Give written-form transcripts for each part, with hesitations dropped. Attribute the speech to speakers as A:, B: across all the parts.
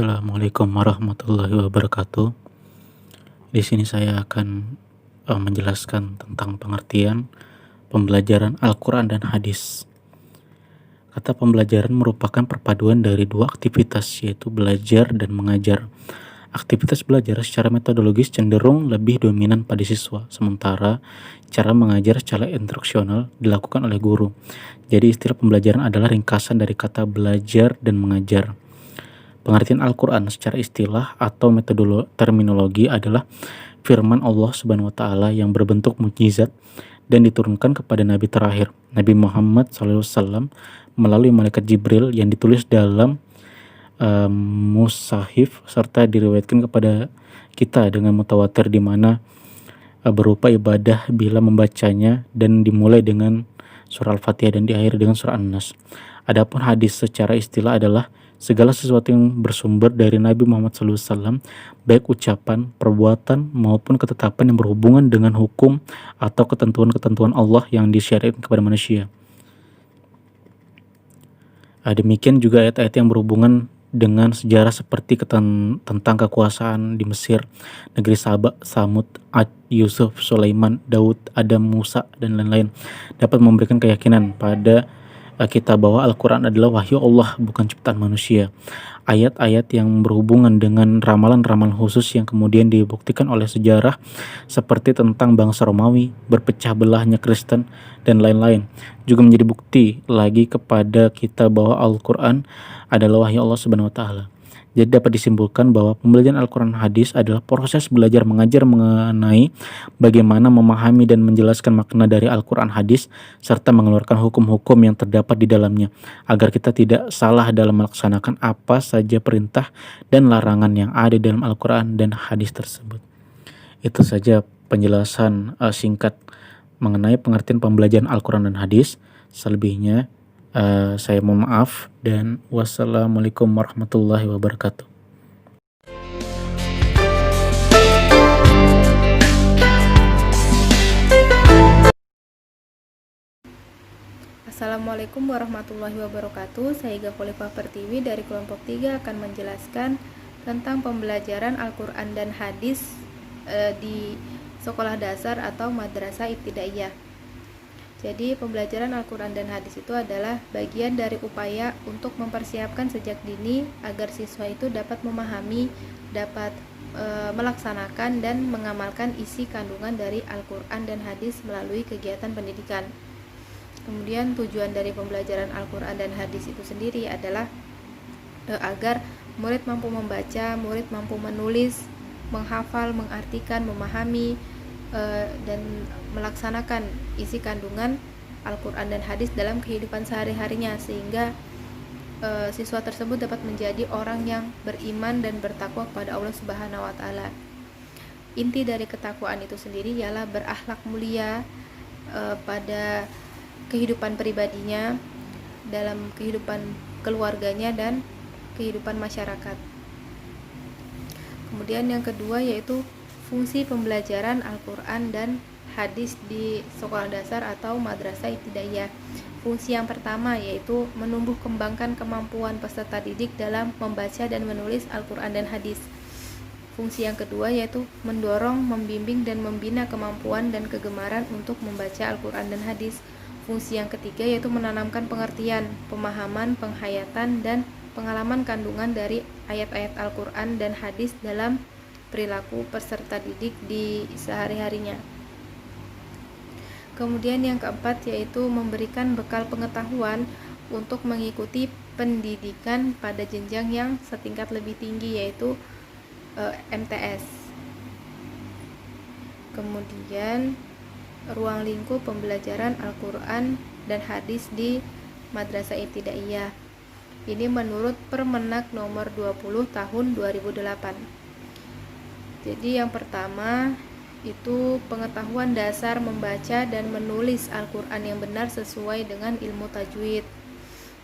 A: Assalamualaikum warahmatullahi wabarakatuh. Di sini saya akan menjelaskan tentang pengertian pembelajaran Al-Quran dan Hadis. Kata pembelajaran merupakan perpaduan dari dua aktivitas, yaitu belajar dan mengajar. Aktivitas belajar secara metodologis cenderung lebih dominan pada siswa, sementara cara mengajar secara instruksional dilakukan oleh guru. Jadi istilah pembelajaran adalah ringkasan dari kata belajar dan mengajar. Pengertian Al-Quran secara istilah atau terminologi adalah firman Allah Subhanahu wa Ta'ala yang berbentuk mukjizat dan diturunkan kepada Nabi terakhir, Nabi Muhammad SAW, melalui malaikat Jibril yang ditulis dalam mushaf serta diriwayatkan kepada kita dengan mutawatir, di mana berupa ibadah bila membacanya, dan dimulai dengan surah Al-Fatihah dan diakhiri dengan surah An-Nas. Adapun hadis secara istilah adalah segala sesuatu yang bersumber dari Nabi Muhammad SAW, baik ucapan, perbuatan, maupun ketetapan yang berhubungan dengan hukum atau ketentuan-ketentuan Allah yang disyariatkan kepada manusia. Demikian juga ayat-ayat yang berhubungan dengan sejarah seperti tentang kekuasaan di Mesir, negeri Saba, Samud, Ad, Yusuf, Sulaiman, Daud, Adam, Musa, dan lain-lain, dapat memberikan keyakinan pada kita bahwa Al-Quran adalah wahyu Allah, bukan ciptaan manusia. Ayat-ayat yang berhubungan dengan ramalan-ramalan khusus yang kemudian dibuktikan oleh sejarah, seperti tentang bangsa Romawi, berpecah belahnya Kristen, dan lain-lain, juga menjadi bukti lagi kepada kita bahwa Al-Quran adalah wahyu Allah Subhanahu wa Ta'ala. Jadi dapat disimpulkan bahwa pembelajaran Al-Quran Hadis adalah proses belajar mengajar mengenai bagaimana memahami dan menjelaskan makna dari Al-Quran Hadis, serta mengeluarkan hukum-hukum yang terdapat di dalamnya, agar kita tidak salah dalam melaksanakan apa saja perintah dan larangan yang ada dalam Al-Quran dan Hadis tersebut. Itu saja penjelasan singkat mengenai pengertian pembelajaran Al-Quran dan Hadis. Selebihnya saya mohon maaf, dan wassalamualaikum warahmatullahi wabarakatuh.
B: Assalamualaikum warahmatullahi wabarakatuh. Saya Iga Khalifah Pertiwi dari kelompok 3 akan menjelaskan tentang pembelajaran Al-Quran dan Hadis di sekolah dasar atau madrasah ibtidaiyah. Jadi pembelajaran Al-Quran dan Hadis itu adalah bagian dari upaya untuk mempersiapkan sejak dini agar siswa itu dapat memahami, dapat melaksanakan dan mengamalkan isi kandungan dari Al-Quran dan Hadis melalui kegiatan pendidikan. Kemudian tujuan dari pembelajaran Al-Quran dan Hadis itu sendiri adalah agar murid mampu membaca, murid mampu menulis, menghafal, mengartikan, memahami, dan melaksanakan isi kandungan Al-Quran dan Hadis dalam kehidupan sehari-harinya, sehingga siswa tersebut dapat menjadi orang yang beriman dan bertakwa kepada Allah Subhanahu wa Ta'ala. Inti dari ketakwaan itu sendiri ialah berakhlak mulia pada kehidupan pribadinya, dalam kehidupan keluarganya, dan kehidupan masyarakat. Kemudian yang kedua yaitu fungsi pembelajaran Al-Quran dan Hadis di sekolah dasar atau madrasah ibtidaiyah. Fungsi yang pertama yaitu menumbuh kembangkan kemampuan peserta didik dalam membaca dan menulis Al-Quran dan Hadis. Fungsi yang kedua yaitu mendorong, membimbing, dan membina kemampuan dan kegemaran untuk membaca Al-Quran dan Hadis. Fungsi yang ketiga yaitu menanamkan pengertian, pemahaman, penghayatan, dan pengalaman kandungan dari ayat-ayat Al-Quran dan Hadis dalam perilaku peserta didik di sehari-harinya. Kemudian yang keempat yaitu memberikan bekal pengetahuan untuk mengikuti pendidikan pada jenjang yang setingkat lebih tinggi, yaitu MTS. Kemudian ruang lingkup pembelajaran Al-Quran dan Hadis di madrasah ibtidaiyah. Ini menurut Permenak nomor 20 tahun 2008. Jadi yang pertama itu pengetahuan dasar membaca dan menulis Al-Quran yang benar sesuai dengan ilmu tajwid.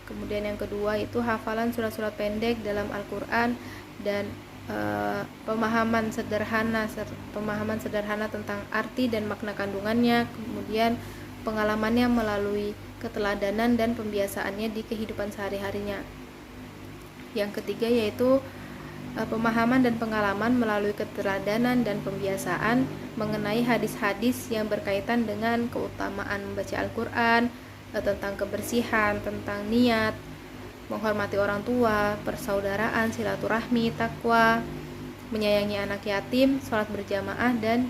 B: Kemudian yang kedua itu hafalan surat-surat pendek dalam Al-Quran dan pemahaman sederhana tentang arti dan makna kandungannya. Kemudian pengalamannya melalui keteladanan dan pembiasaannya di kehidupan sehari-harinya. Yang ketiga yaitu pemahaman dan pengalaman melalui keteladanan dan pembiasaan mengenai hadis-hadis yang berkaitan dengan keutamaan membaca Al-Quran, tentang kebersihan, tentang niat, menghormati orang tua, persaudaraan, silaturahmi, takwa, menyayangi anak yatim, sholat berjamaah, dan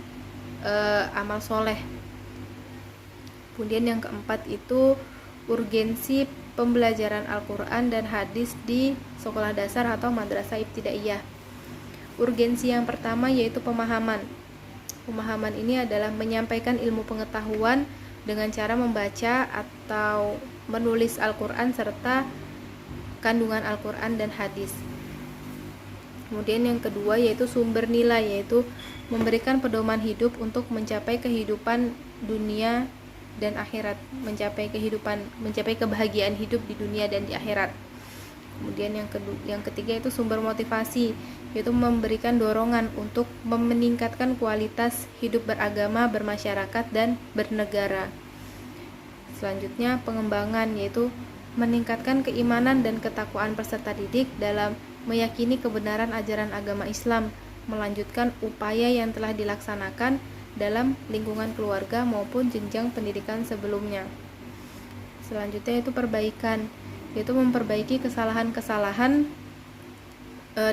B: amal soleh. Kemudian yang keempat itu urgensi pembelajaran Al-Quran dan hadis di sekolah dasar atau madrasah ibtidaiyah. Urgensi yang pertama yaitu pemahaman. Pemahaman ini adalah menyampaikan ilmu pengetahuan dengan cara membaca atau menulis Al-Quran serta kandungan Al-Quran dan hadis. Kemudian yang kedua yaitu sumber nilai, yaitu memberikan pedoman hidup untuk mencapai kehidupan dunia dan akhirat, mencapai kebahagiaan hidup di dunia dan di akhirat. Kemudian yang ketiga itu sumber motivasi, yaitu memberikan dorongan untuk meningkatkan kualitas hidup beragama, bermasyarakat, dan bernegara. Selanjutnya pengembangan, yaitu meningkatkan keimanan dan ketakwaan peserta didik dalam meyakini kebenaran ajaran agama Islam, melanjutkan upaya yang telah dilaksanakan dalam lingkungan keluarga maupun jenjang pendidikan sebelumnya. Selanjutnya itu perbaikan, yaitu memperbaiki kesalahan-kesalahan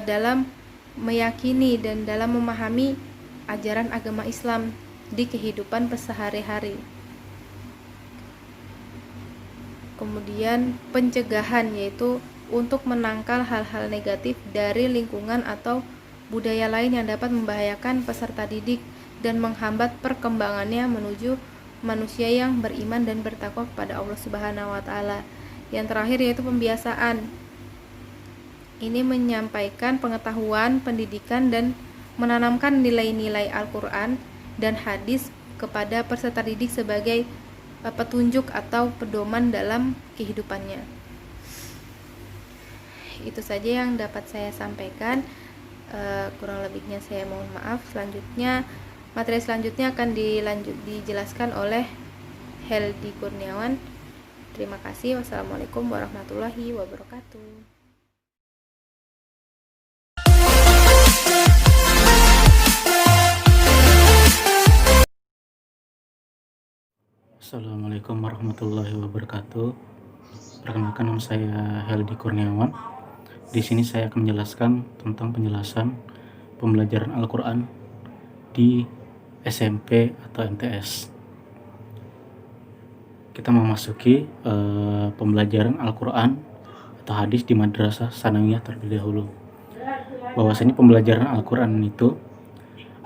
B: dalam meyakini dan dalam memahami ajaran agama Islam di kehidupan sehari-hari. Kemudian pencegahan, yaitu untuk menangkal hal-hal negatif dari lingkungan atau budaya lain yang dapat membahayakan peserta didik dan menghambat perkembangannya menuju manusia yang beriman dan bertakwa kepada Allah Subhanahu wa taala. Yang terakhir yaitu pembiasaan. Ini menyampaikan pengetahuan, pendidikan, dan menanamkan nilai-nilai Al-Quran dan hadis kepada peserta didik sebagai petunjuk atau pedoman dalam kehidupannya. Itu saja yang dapat saya sampaikan. Kurang lebihnya saya mohon maaf. Materi selanjutnya akan dijelaskan oleh Heldi Kurniawan. Terima kasih. Wassalamualaikum warahmatullahi wabarakatuh.
A: Assalamualaikum warahmatullahi wabarakatuh. Perkenalkan, nama saya Heldi Kurniawan. Di sini saya akan menjelaskan tentang penjelasan pembelajaran Al-Quran di SMP atau MTS. Kita memasuki pembelajaran Al-Quran atau hadis di madrasah sanawiyah terlebih dahulu. Bahwasanya pembelajaran Al-Quran itu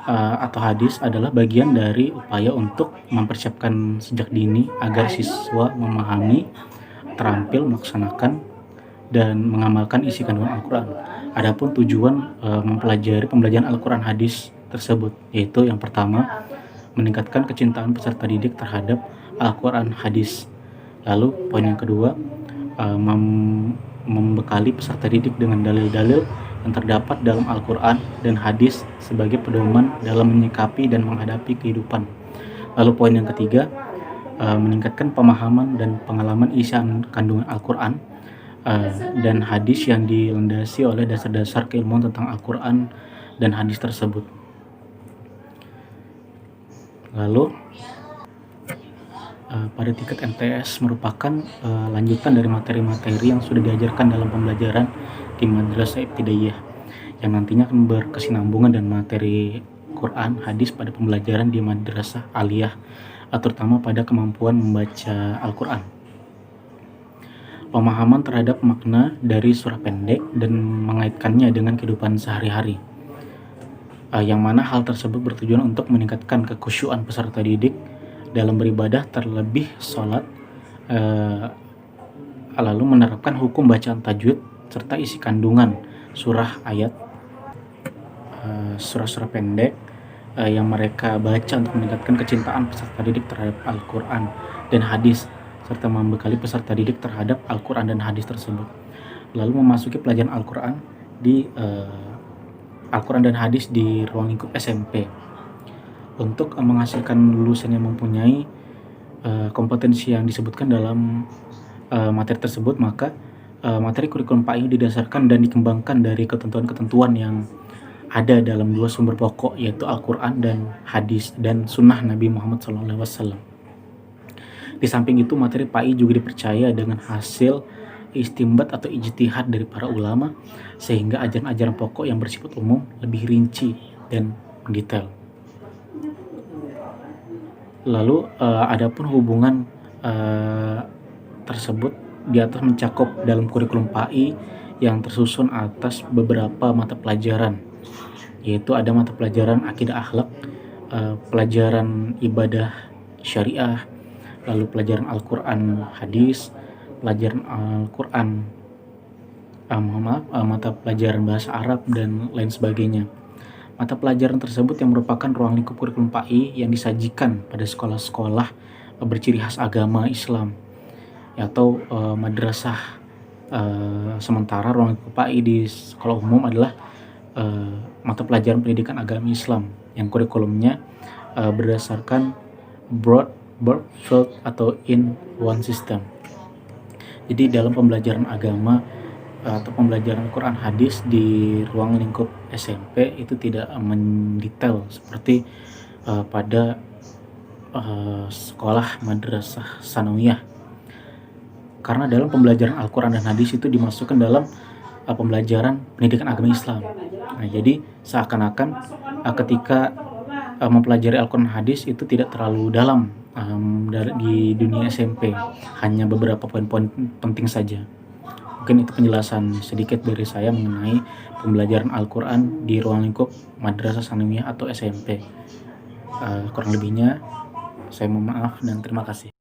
A: atau hadis adalah bagian dari upaya untuk mempersiapkan sejak dini agar siswa memahami, terampil melaksanakan, dan mengamalkan isi kandungan Al-Quran. Adapun tujuan mempelajari pembelajaran Al-Quran hadis tersebut, yaitu yang pertama, meningkatkan kecintaan peserta didik terhadap Al-Quran hadis. Lalu poin yang kedua, membekali peserta didik dengan dalil-dalil yang terdapat dalam Al-Quran dan hadis sebagai pedoman dalam menyikapi dan menghadapi kehidupan. Lalu poin yang ketiga, meningkatkan pemahaman dan pengalaman isi kandungan Al-Quran dan hadis yang dilandasi oleh dasar-dasar keilmuan tentang Al-Quran dan hadis tersebut. Lalu pada tingkat MTS merupakan lanjutan dari materi-materi yang sudah diajarkan dalam pembelajaran di madrasah ibtidaiyah, yang nantinya akan berkesinambungan dan materi Quran, hadis pada pembelajaran di madrasah aliyah, terutama pada kemampuan membaca Al-Quran. Pemahaman terhadap makna dari surah pendek dan mengaitkannya dengan kehidupan sehari-hari, yang mana hal tersebut bertujuan untuk meningkatkan kekhusyuan peserta didik dalam beribadah, terlebih sholat, lalu menerapkan hukum bacaan tajwid serta isi kandungan surah ayat, surah-surah pendek yang mereka baca untuk meningkatkan kecintaan peserta didik terhadap Al-Quran dan hadis, serta membekali peserta didik terhadap Al-Quran dan hadis tersebut. Lalu memasuki pelajaran Al-Quran dan hadis di ruang lingkup SMP. Untuk menghasilkan lulusan yang mempunyai kompetensi yang disebutkan dalam materi tersebut, maka materi kurikulum PAI didasarkan dan dikembangkan dari ketentuan-ketentuan yang ada dalam 2 sumber pokok, yaitu Al-Quran dan hadis dan sunnah Nabi Muhammad SAW. Di samping itu, materi PAI juga dipercaya dengan hasil istimbat atau ijtihad dari para ulama, sehingga ajaran-ajaran pokok yang bersifat umum lebih rinci dan mendetail. Lalu adapun hubungan tersebut di atas mencakup dalam kurikulum PAI yang tersusun atas beberapa mata pelajaran, yaitu ada mata pelajaran akidah akhlak, pelajaran ibadah syariah, lalu pelajaran Al-Quran hadis, pelajaran Al-Quran mata pelajaran bahasa Arab, dan lain sebagainya. Mata pelajaran tersebut yang merupakan ruang lingkup kurikulum PAI yang disajikan pada sekolah-sekolah berciri khas agama Islam atau madrasah. Sementara ruang lingkup PAI di sekolah umum adalah mata pelajaran pendidikan agama Islam yang kurikulumnya berdasarkan broad field atau in one system. Jadi dalam pembelajaran agama atau pembelajaran Quran hadis di ruang lingkup SMP itu tidak mendetail seperti pada sekolah madrasah sanawiyah, karena dalam pembelajaran Al-Quran dan hadis itu dimasukkan dalam pembelajaran pendidikan agama Islam. Nah, jadi seakan-akan ketika mempelajari Al-Quran hadis itu tidak terlalu dalam di dunia SMP, hanya beberapa poin-poin penting saja. Mungkin itu penjelasan sedikit dari saya mengenai pembelajaran Al-Quran di ruang lingkup madrasah sanawiyah atau SMP. Kurang lebihnya saya mohon maaf dan terima kasih.